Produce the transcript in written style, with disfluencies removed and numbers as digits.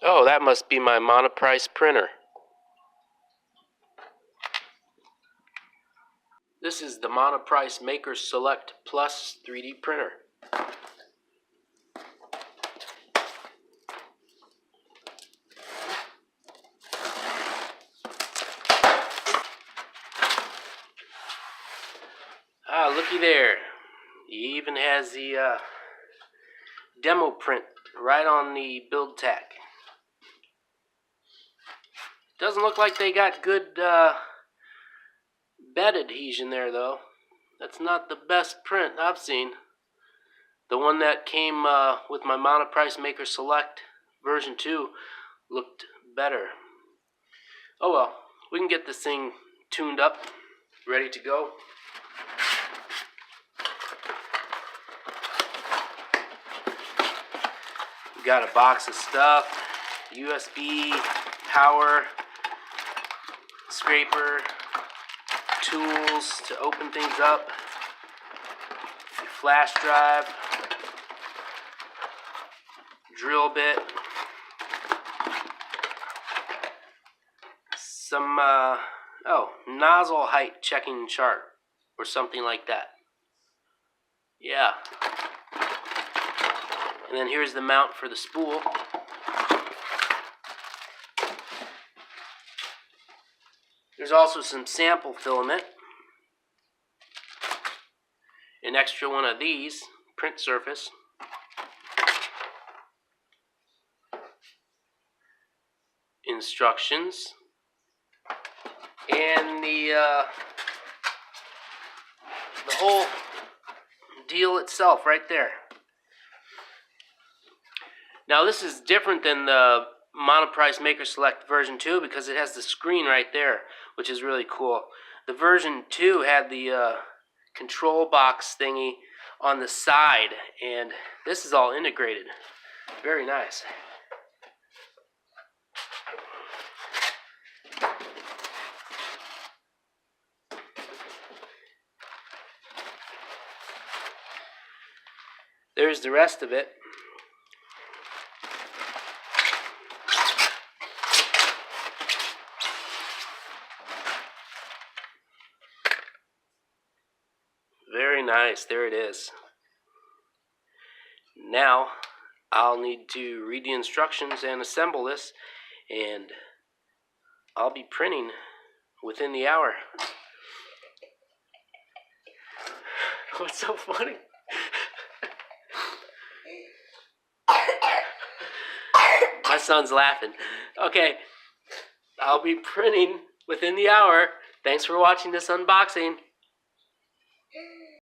Oh, that must be my Monoprice printer. This is the Monoprice Maker Select Plus 3D printer. Ah, looky there. He even has the demo print right on the build tag. Doesn't look like they got good bed adhesion there, though. That's not the best print I've seen. The one that came with my Monoprice Maker Select version 2 looked better. Oh well, we can get this thing tuned up, ready to go. We got a box of stuff, USB, power, scraper, tools to open things up, flash drive, drill bit, some nozzle height checking chart or something like that. Yeah. And then here's the mount for the spool. There's also some sample filament, an extra one of these, print surface, instructions, and the whole deal itself right there. Now this is different than the Monoprice Maker Select version 2 because it has the screen right there, which is really cool. The version 2 had the control box thingy on the side, and this is all integrated. Very nice. There's the rest of it. Very nice, there it is. Now, I'll need to read the instructions and assemble this, and I'll be printing within the hour. What's so funny? My son's laughing. Okay, I'll be printing within the hour. Thanks for watching this unboxing.